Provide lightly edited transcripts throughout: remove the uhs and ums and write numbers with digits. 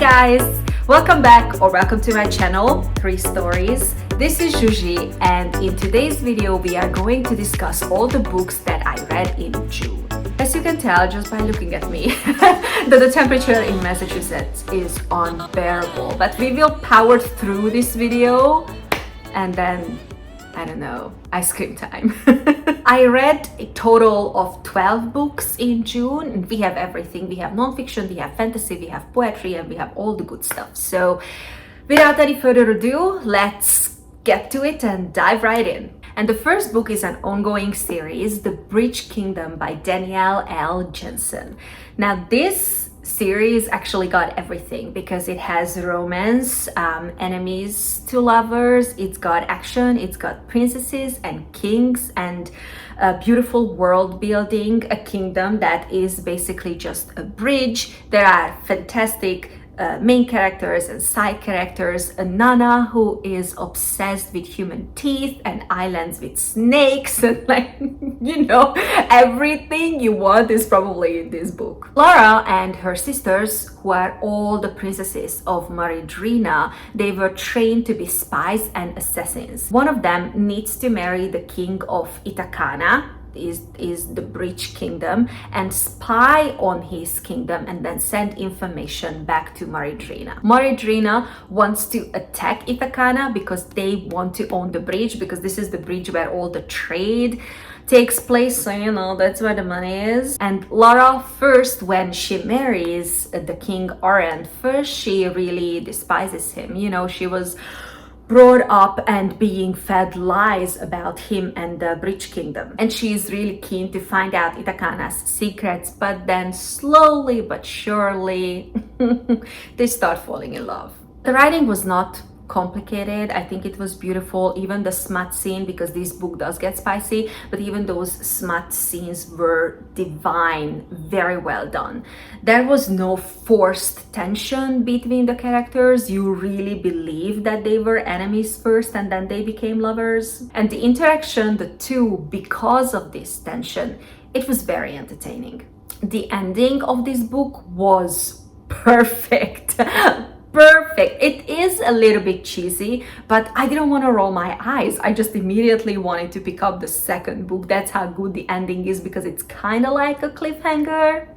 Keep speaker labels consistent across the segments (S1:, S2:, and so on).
S1: guys! Welcome back or welcome to my channel, 3 Stories. This is Juji, and in today's video we are going to discuss all the books that I read in June. As you can tell just by looking at me, that the temperature in Massachusetts is unbearable, but we will power through this video and then, I don't know, ice cream time. I read a total of 12 books in June, and we have everything. We have non-fiction, we have fantasy, we have poetry, and we have all the good stuff. So without any further ado, let's get to it and dive right in. And the first book is an ongoing series, The Bridge Kingdom by Danielle L Jensen. Now this series actually got everything because it has romance, enemies to lovers, it's got action, it's got princesses and kings, and beautiful world building, a kingdom that is basically just a bridge. There are fantastic main characters and side characters, a Nana who is obsessed with human teeth and islands with snakes, and like, you know, everything you want is probably in this book. Laura and her sisters, who are all the princesses of Maridrina, they were trained to be spies and assassins. One of them needs to marry the king of Itakana, is the Bridge Kingdom, and spy on his kingdom and then send information back to Maridrina. Maridrina wants to attack Itakana because they want to own the bridge, because this is the bridge where all the trade takes place, so you know, that's where the money is. And Laura, first when she marries the king Oren, first she really despises him. You know, she was brought up and being fed lies about him and the Bridge Kingdom, and she is really keen to find out Itakana's secrets, but then slowly but surely they start falling in love. The writing was not complicated. I think it was beautiful. Even the smut scene, because this book does get spicy, but even those smut scenes were divine, very well done. There was no forced tension between the characters. You really believe that they were enemies first and then they became lovers. And the interaction, the two, because of this tension, it was very entertaining. The ending of this book was perfect. Perfect. It is a little bit cheesy, but I didn't want to roll my eyes. I just immediately wanted to pick up the second book. That's how good the ending is, because it's kind of like a cliffhanger.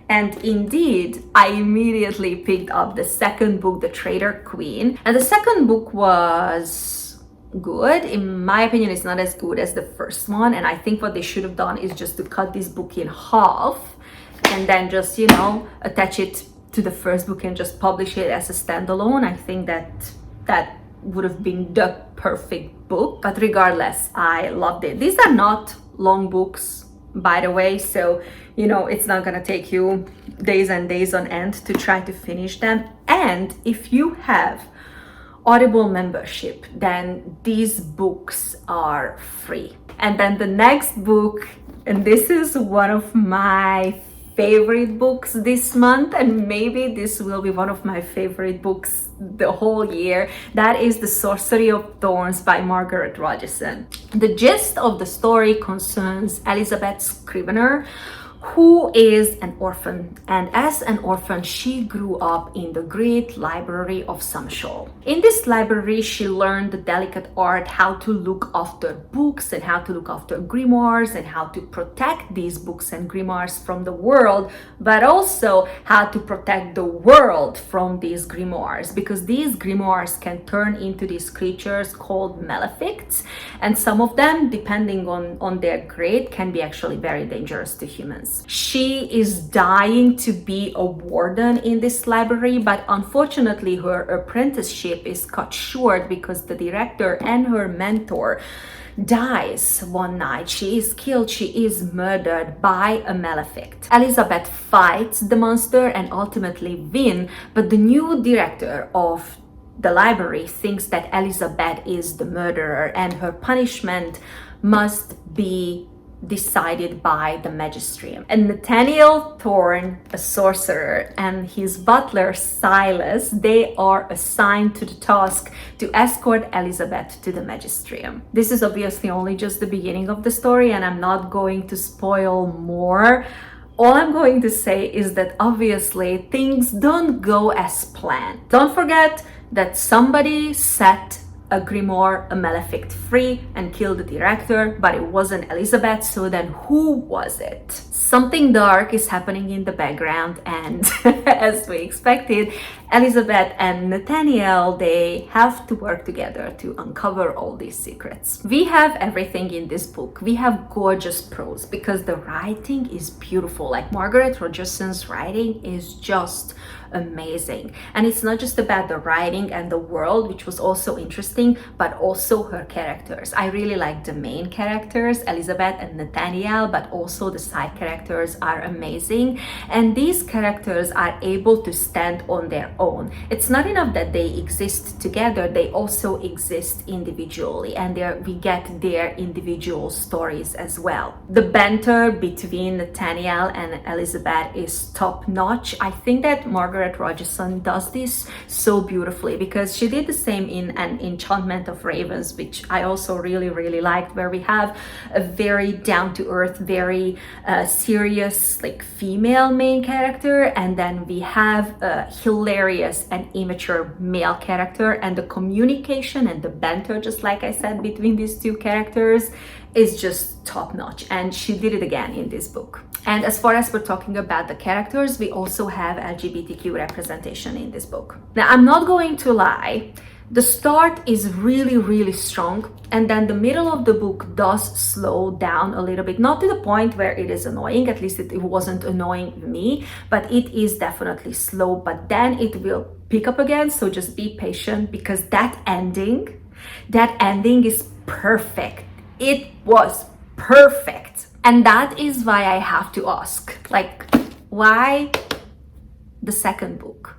S1: And indeed, I immediately picked up the second book, The Traitor Queen. And the second book was good. In my opinion, it's not as good as the first one. And I think what they should have done is just to cut this book in half and then just, you know, attach it to the first book and just publish it as a standalone. I think that would have been the perfect book. But regardless, I loved it. These are not long books, by the way, so you know, it's not gonna take you days and days on end to try to finish them. And if you have Audible membership, then these books are free. And then the next book, and this is one of my favorite books this month, and maybe this will be one of my favorite books the whole year, that is The Sorcery of Thorns by Margaret Rogerson. The gist of the story concerns Elizabeth Scrivener, who is an orphan, and as an orphan she grew up in the great library of Sumshall. In this library she learned the delicate art how to look after books and how to look after grimoires and how to protect these books and grimoires from the world, but also how to protect the world from these grimoires, because these grimoires can turn into these creatures called malefics, and some of them, depending on their grade, can be actually very dangerous to humans. She is dying to be a warden in this library, but unfortunately her apprenticeship is cut short because the director and her mentor dies one night. She is killed, she is murdered by a malefic. Elizabeth fights the monster and ultimately wins, but the new director of the library thinks that Elizabeth is the murderer, and her punishment must be decided by the magisterium. And Nathaniel Thorn, a sorcerer, and his butler Silas, they are assigned to the task to escort Elizabeth to the magisterium. This is obviously only just the beginning of the story, and I'm not going to spoil more All I'm going to say is that obviously things don't go as planned. Don't forget that somebody set a grimoire, a malefic, free and killed the director, but it wasn't Elizabeth, so then who was it? Something dark is happening in the background, and as we expected, Elizabeth and Nathaniel, they have to work together to uncover all these secrets. We have everything in this book. We have gorgeous prose because the writing is beautiful. Like Margaret Rogerson's writing is just amazing. And it's not just about the writing and the world, which was also interesting, but also her characters. I really like the main characters, Elizabeth and Nathaniel, but also the side characters are amazing. And these characters are able to stand on their own. It's not enough that they exist together, they also exist individually, and there we get their individual stories as well. The banter between Nathaniel and Elizabeth is top notch. I think that Margaret Rogerson does this so beautifully because she did the same in An Enchantment of Ravens, which I also really liked, where we have a very down-to-earth, very serious, like female main character, and then we have a hilarious and immature male character, and the communication and the banter, just like I said, between these two characters is just top notch, and she did it again in this book. And as far as we're talking about the characters, we also have LGBTQ representation in this book. Now, I'm not going to lie, the start is really strong, and then the middle of the book does slow down a little bit, not to the point where it is annoying, at least it wasn't annoying me, but it is definitely slow, but then it will pick up again, so just be patient because that ending is perfect. It was perfect. And that is why I have to ask, like, why the second book?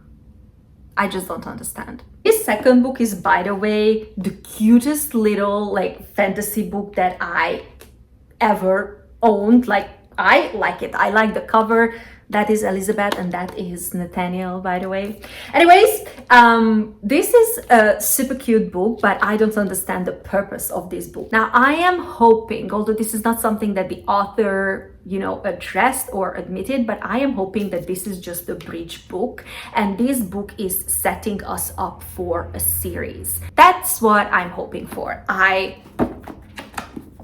S1: I just don't understand. This second book is, by the way, the cutest little like fantasy book that I ever owned. Like, I like it. I like the cover. That is Elizabeth and that is Nathaniel, by the way. Anyways, this is a super cute book, but I don't understand the purpose of this book. Now, I am hoping, although this is not something that the author, addressed or admitted, but I am hoping that this is just a bridge book and this book is setting us up for a series. That's what I'm hoping for. I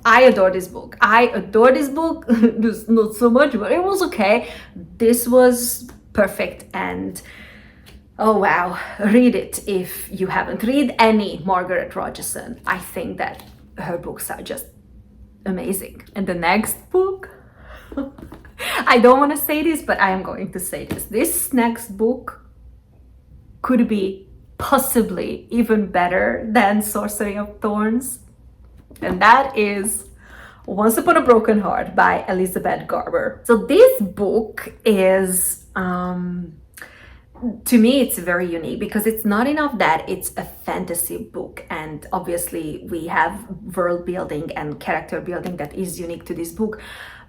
S1: adore this book. Just not so much, but it was okay. This was perfect, and oh wow, read it if you haven't. Read any Margaret Rogerson. I think that her books are just amazing. And the next book, I don't want to say this, but I am going to say this. This next book could be possibly even better than Sorcery of Thorns. And that is Once Upon a Broken Heart by Elizabeth Garber. So this book is, to me, it's very unique because it's not enough that it's a fantasy book. And obviously we have world building and character building that is unique to this book.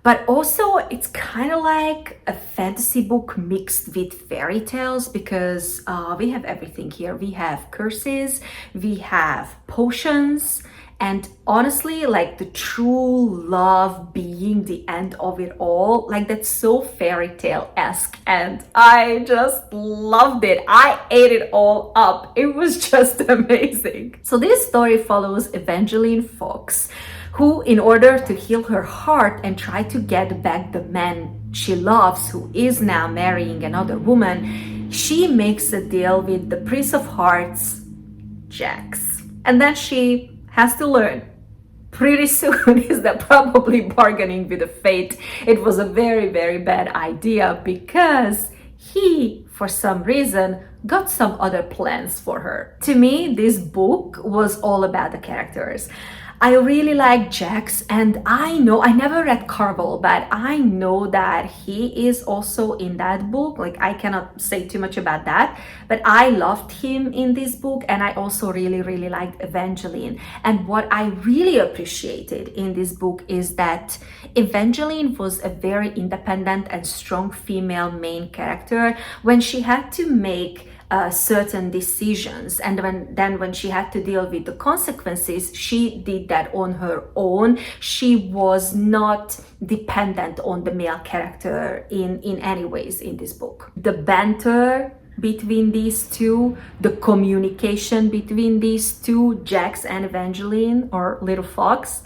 S1: But also it's kind of like a fantasy book mixed with fairy tales because we have everything here. We have curses, we have potions, and honestly, like the true love being the end of it all, like that's so fairy tale-esque, and I just loved it. I ate it all up. It was just amazing. So this story follows Evangeline Fox, who, in order to heal her heart and try to get back the man she loves, who is now marrying another woman, she makes a deal with the Prince of Hearts, Jax. And then she has to learn pretty soon is that probably bargaining with the fate. It was a very bad idea because he, for some reason, got some other plans for her. To me, this book was all about the characters. I really like Jax, and I know, I never read Carvel, but I know that he is also in that book. Like, I cannot say too much about that, but I loved him in this book, and I also really liked Evangeline. And what I really appreciated in this book is that Evangeline was a very independent and strong female main character. When she had to make certain decisions, and when she had to deal with the consequences, she did that on her own. She was not dependent on the male character in any ways in this book. The banter between these two, the communication between these two, Jax and Evangeline, or Little Fox,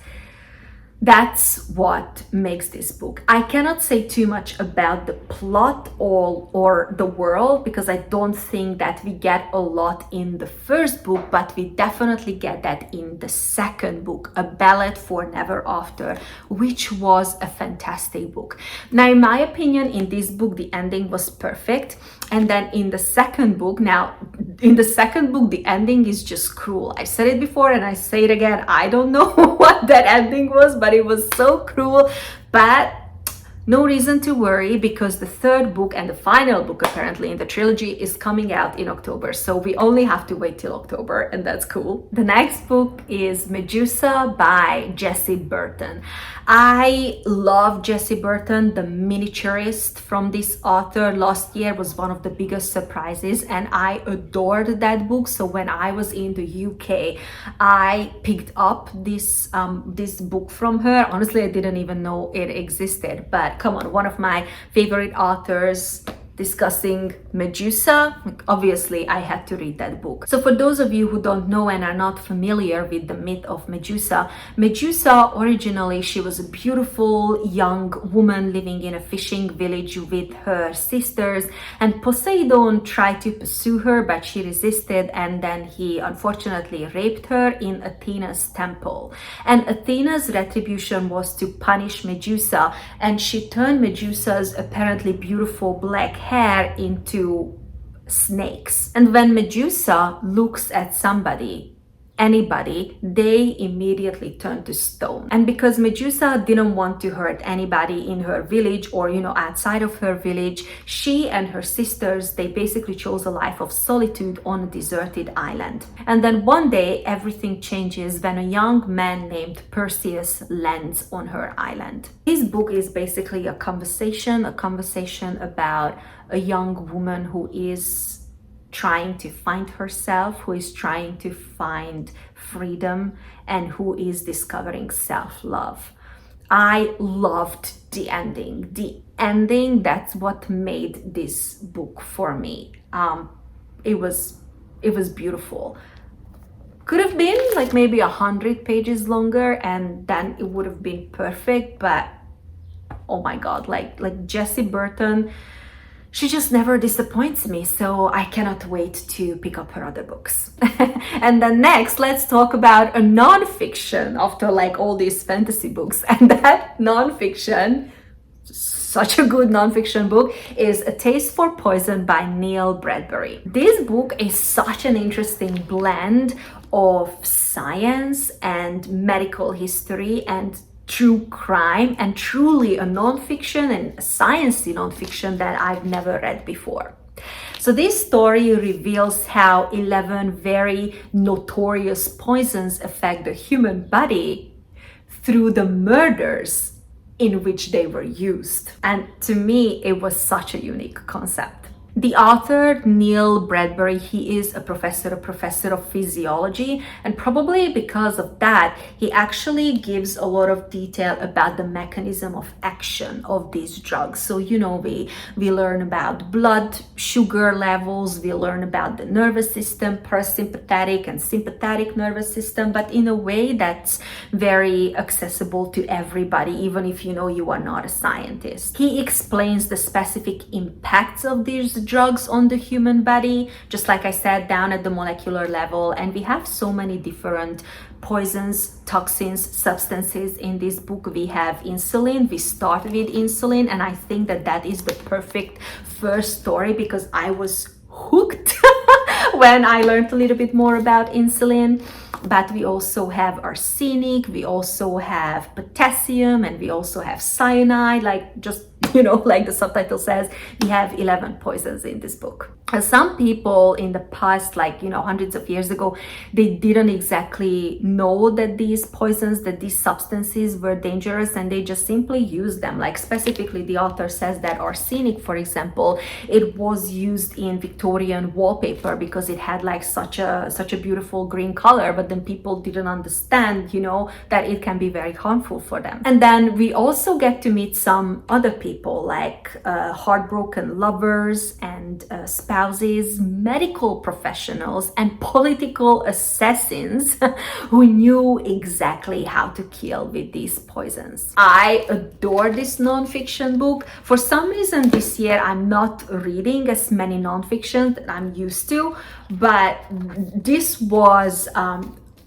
S1: that's what makes this book. I cannot say too much about the plot or the world, because I don't think that we get a lot in the first book, but we definitely get that in the second book, A Ballad for Never After, which was a fantastic book. Now, in my opinion, in this book, the ending was perfect. And then in the second book, the ending is just cruel. I said it before and I say it again. I don't know what that ending was, but it was so cruel. But no reason to worry, because the third book and the final book apparently in the trilogy is coming out in October. So we only have to wait till October, and that's cool. The next book is Medusa by Jessie Burton. I love Jessie Burton, the miniaturist from this author. Last year was one of the biggest surprises, and I adored that book. So when I was in the UK, I picked up this book from her. Honestly, I didn't even know it existed, but come on, one of my favorite authors discussing Medusa, obviously I had to read that book. So for those of you who don't know and are not familiar with the myth of Medusa, Medusa originally, she was a beautiful young woman living in a fishing village with her sisters, and Poseidon tried to pursue her, but she resisted, and then he unfortunately raped her in Athena's temple. And Athena's retribution was to punish Medusa, and she turned Medusa's apparently beautiful black hair into snakes. And when Medusa looks at anybody, they immediately turn to stone. And because Medusa didn't want to hurt anybody in her village or, outside of her village, she and her sisters, they basically chose a life of solitude on a deserted island. And then one day, everything changes when a young man named Perseus lands on her island. This book is basically a conversation about a young woman who is trying to find herself, who is trying to find freedom, and who is discovering self-love. I loved the ending. The ending, that's what made this book for me. It was beautiful. Could have been like maybe 100 pages longer, and then it would have been perfect, but oh my god, like Jessie Burton, she just never disappoints me, so I cannot wait to pick up her other books. And then next, let's talk about a non-fiction after like all these fantasy books. And that non-fiction, such a good non-fiction book, is A Taste for Poison by Neil Bradbury. This book is such an interesting blend of science and medical history and true crime, and truly a non-fiction and a sciencey non-fiction that I've never read before. So this story reveals how 11 very notorious poisons affect the human body through the murders in which they were used. And to me, it was such a unique concept. The author, Neil Bradbury, he is a professor of physiology, and probably because of that, he actually gives a lot of detail about the mechanism of action of these drugs. So, we learn about blood sugar levels, we learn about the nervous system, parasympathetic and sympathetic nervous system, but in a way that's very accessible to everybody, even if you are not a scientist. He explains the specific impacts of these drugs on the human body, just like I said, down at the molecular level. And we have so many different poisons, toxins, substances in this book. We have insulin. We start with insulin, and I think that is the perfect first story, because I was hooked when I learned a little bit more about insulin. But we also have arsenic, we also have potassium, and we also have cyanide, like the subtitle says, we have 11 poisons in this book. Some people in the past, like, you know, hundreds of years ago, they didn't exactly know that these poisons, that these substances were dangerous, and they just simply used them. Like, specifically, the author says that arsenic, for example, it was used in Victorian wallpaper because it had like such a beautiful green color, but then people didn't understand, you know, that it can be very harmful for them. And then we also get to meet some other people, like heartbroken lovers and spouses, medical professionals, and political assassins who knew exactly how to kill with these poisons. I adore this nonfiction book. For some reason this year I'm not reading as many nonfiction that I'm used to, but this was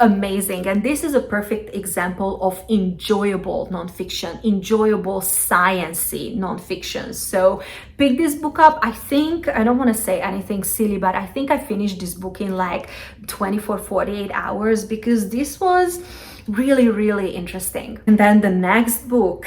S1: amazing, and this is a perfect example of enjoyable nonfiction, enjoyable sciencey nonfiction. So pick this book up. I think, I don't want to say anything silly, but I think I finished this book in like 24-48 hours because this was really, really interesting. And then the next book,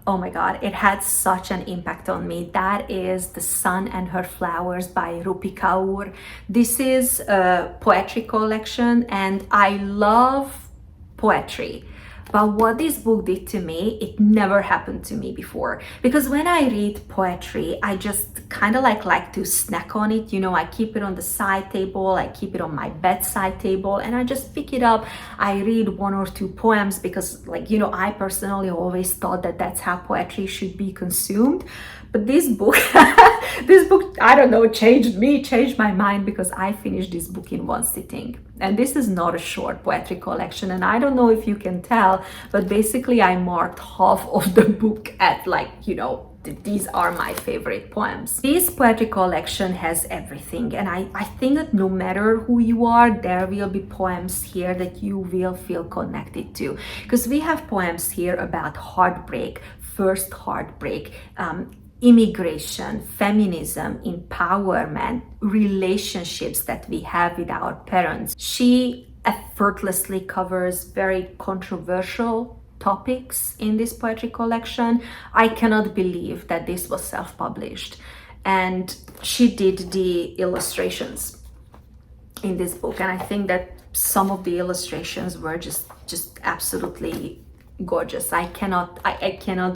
S1: oh my god, it had such an impact on me. That is The Sun and Her Flowers by Rupi Kaur. This is a poetry collection, and I love poetry. But what this book did to me, it never happened to me before. Because when I read poetry, I just kind of like to snack on it. You know, I keep it on the side table, I keep it on my bedside table, and I just pick it up. I read one or two poems because, like, you know, I personally always thought that that's how poetry should be consumed. But this book, this book, I don't know, changed me, changed my mind, because I finished this book in one sitting. And this is not a short poetry collection, and I don't know if you can tell, but basically I marked half of the book at, like, you know, these are my favorite poems. This poetry collection has everything, and I think that no matter who you are, there will be poems here that you will feel connected to, because we have poems here about heartbreak, first heartbreak, immigration, feminism, empowerment, relationships that we have with our parents. She effortlessly covers very controversial topics in this poetry collection. I cannot believe that this was self-published. And she did the illustrations in this book, and I think that some of the illustrations were just absolutely gorgeous. I cannot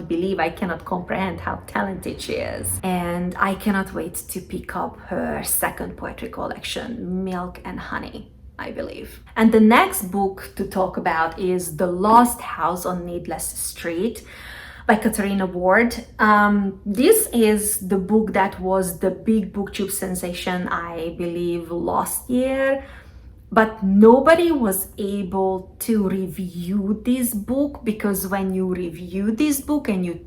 S1: believe, I cannot comprehend how talented she is. And I cannot wait to pick up her second poetry collection, Milk and Honey, I believe. And the next book to talk about is The Lost House on Needless Street by Catriona Ward. This is the book that was the big booktube sensation, I believe, last year. But nobody was able to review this book, because when you review this book and you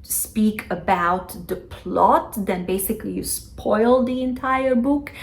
S1: speak about the plot, then basically you spoil the entire book.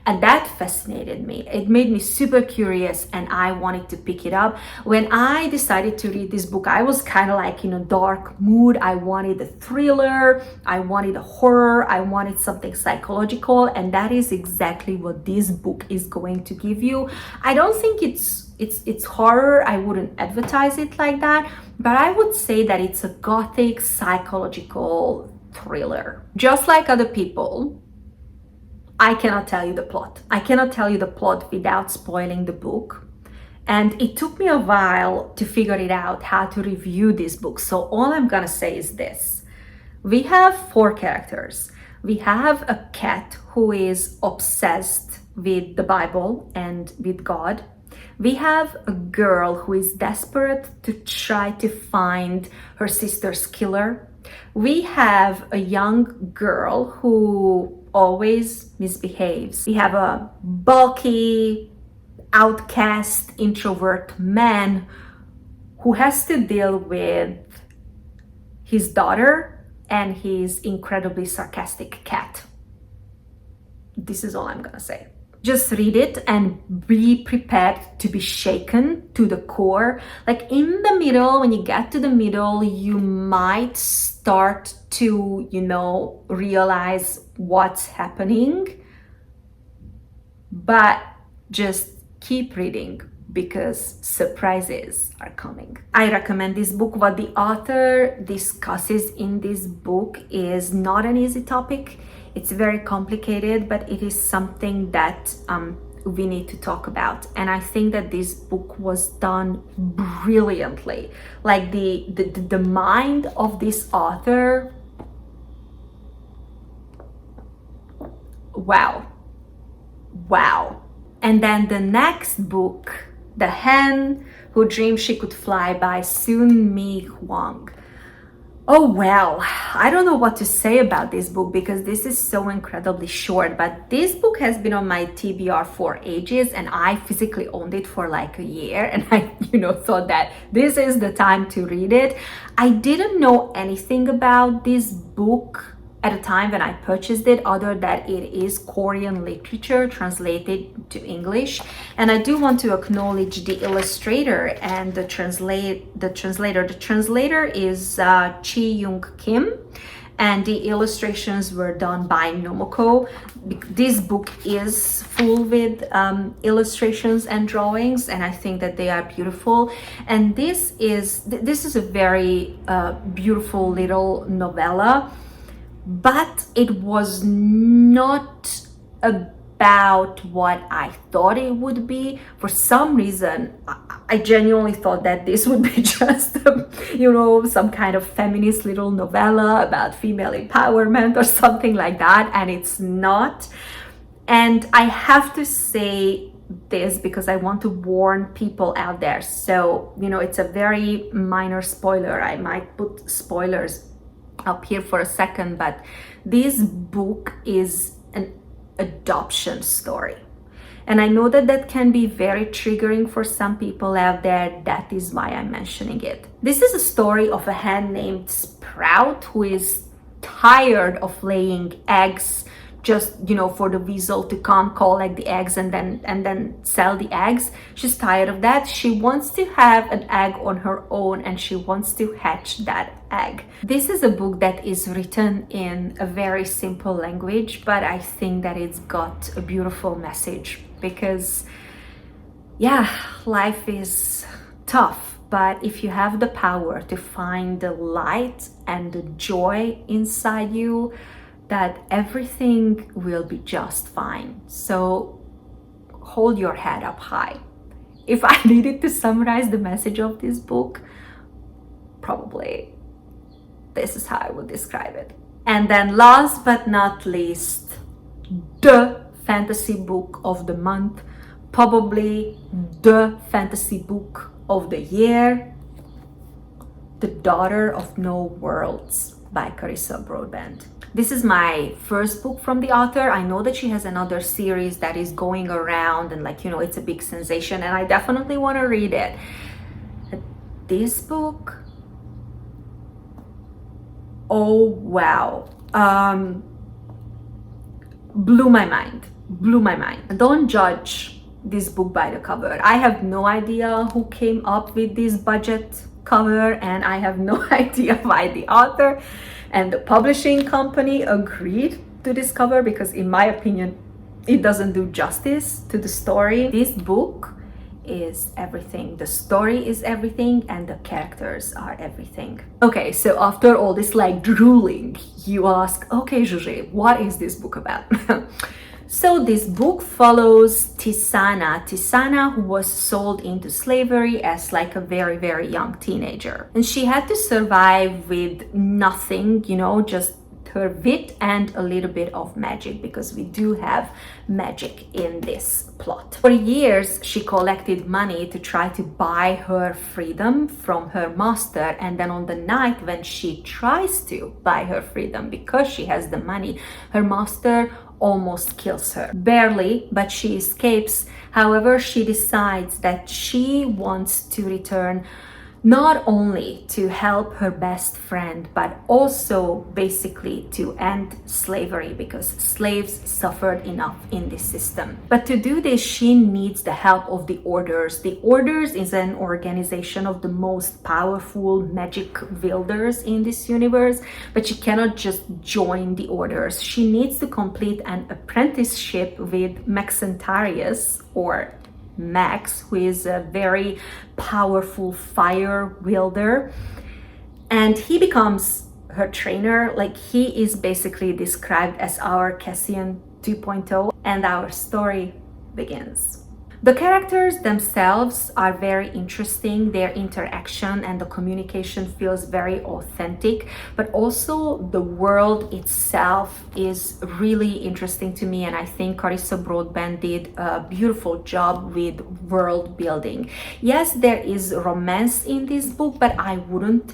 S1: And that fascinated me. It made me super curious, and I wanted to pick it up. When I decided to read this book, I was kind of like in a dark mood. I wanted a thriller, I wanted a horror, I wanted something psychological, and that is exactly what this book is going to give you. I don't think it's horror. I wouldn't advertise it like that, but I would say that it's a gothic psychological thriller. Just like other people, I cannot tell you the plot. I cannot tell you the plot without spoiling the book. And it took me a while to figure it out how to review this book. So all I'm gonna say is this. We have four characters. We have a cat who is obsessed with the Bible and with God. We have a girl who is desperate to try to find her sister's killer. We have a young girl who always misbehaves. We have a bulky, outcast, introvert man who has to deal with his daughter and his incredibly sarcastic cat. This is all I'm gonna say. Just read it and be prepared to be shaken to the core. Like, in the middle, when you get to the middle, you might start to, you know, realize what's happening. But just keep reading, because surprises are coming. I recommend this book. What the author discusses in this book is not an easy topic. It's very complicated, but it is something that we need to talk about. And I think that this book was done brilliantly. Like the mind of this author, wow. And then the next book, The Hen Who Dreamed She Could Fly by Sun-mi Hwang. Oh well, I don't know what to say about this book because this is so incredibly short, but this book has been on my TBR for ages, and I physically owned it for like a year, and I thought that this is the time to read it. I didn't know anything about this book at a time when I purchased it, other that it is Korean literature translated to English. And I do want to acknowledge the illustrator and the translator. The translator is Chi Young Kim, and the illustrations were done by Nomoko. This book is full with illustrations and drawings, and I think that they are beautiful. And this is a very beautiful little novella, but it was not about what I thought it would be. For some reason, I genuinely thought that this would be just, some kind of feminist little novella about female empowerment or something like that, and it's not. And I have to say this because I want to warn people out there. So, it's a very minor spoiler. I might put spoilers up here for a second, but this book is an adoption story, and I know that can be very triggering for some people out there. That is why I'm mentioning it. This is a story of a hen named Sprout who is tired of laying eggs just for the weasel to come collect the eggs and then sell the eggs. She's tired of that. She wants to have an egg on her own, and she wants to hatch that egg. This is a book that is written in a very simple language, but I think that it's got a beautiful message because life is tough, but if you have the power to find the light and the joy inside you, that everything will be just fine. So hold your head up high. If I needed to summarize the message of this book, probably this is how I would describe it. And then last but not least, the fantasy book of the month, probably the fantasy book of the year, The Daughter of No Worlds by Carissa Broadbent. This is my first book from the author. I know that she has another series that is going around and it's a big sensation, and I definitely want to read it. This book, oh wow, blew my mind. Don't judge this book by the cover. I have no idea who came up with this budget cover, and I have no idea why the author and the publishing company agreed to this cover, because in my opinion it doesn't do justice to the story. This book is everything. The story is everything, and the characters are everything. Okay, so after all this drooling, you ask, okay Juji, what is this book about? So this book follows Tisana, who was sold into slavery as a very, very young teenager. And she had to survive with nothing, just her wit and a little bit of magic, because we do have magic in this plot. For years, she collected money to try to buy her freedom from her master. And then on the night when she tries to buy her freedom because she has the money, her master almost kills her. Barely, but she escapes. However, she decides that she wants to return not only to help her best friend, but also basically to end slavery, because slaves suffered enough in this system. But to do this, she needs the help of the Orders. The Orders is an organization of the most powerful magic wielders in this universe, but she cannot just join the Orders. She needs to complete an apprenticeship with Maxentarius, or Max, who is a very powerful fire wielder, and he becomes her trainer. Like, he is basically described as our Cassian 2.0, and our story begins. The characters themselves are very interesting. Their interaction and the communication feels very authentic, but also the world itself is really interesting to me, and I think Carissa Broadbent did a beautiful job with world building. Yes, there is romance in this book, but I wouldn't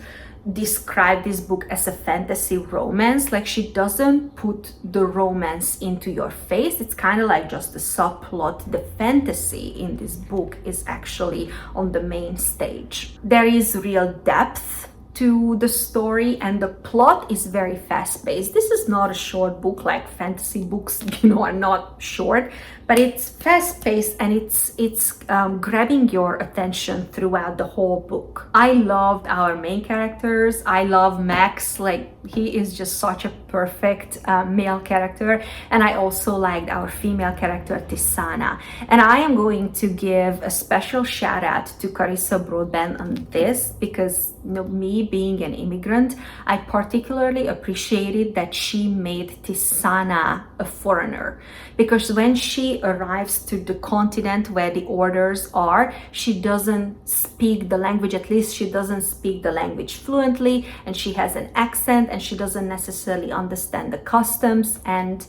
S1: describe this book as a fantasy romance. Like, she doesn't put the romance into your face. It's kind of like just the subplot. The fantasy in this book is actually on the main stage. There is real depth to the story, and the plot is very fast-paced. This is not a short book. Like, fantasy books, are not short, but it's fast-paced, and it's grabbing your attention throughout the whole book. I loved our main characters. I love Max. Like, he is just such a perfect male character, and I also liked our female character Tisana. And I am going to give a special shout out to Carissa Broadbent on this, because me being an immigrant, I particularly appreciated that she made Tisana a foreigner, because when she arrives to the continent where the orders are, she doesn't speak the language. At least she doesn't speak the language fluently, and she has an accent, and she doesn't necessarily understand the customs. And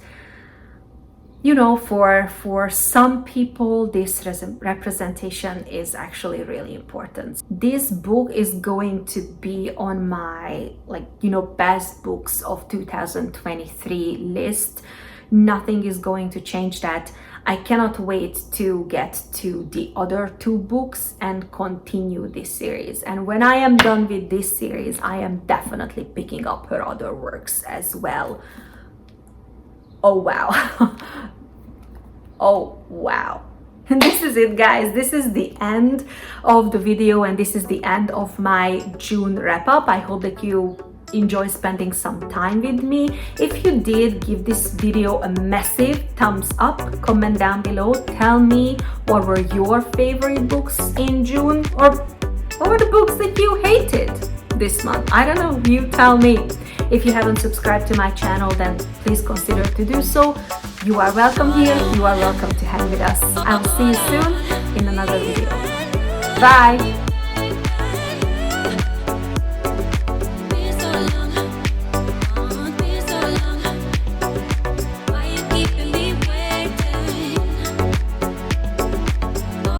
S1: for some people, this representation is actually really important. This book is going to be on my best books of 2023 list. Nothing is going to change that. I cannot wait to get to the other two books and continue this series. And when I am done with this series, I am definitely picking up her other works as well. Oh wow. Oh wow. And this is it, guys. This is the end of the video, and this is the end of my June wrap up. I hope that you enjoy spending some time with me. If you did, give this video a massive thumbs up, comment down below, tell me what were your favorite books in June, or what were the books that you hated this month. I don't know, you tell me. If you haven't subscribed to my channel, then please consider to do so. You are welcome here. You are welcome to hang with us. I'll see you soon in another video. Bye.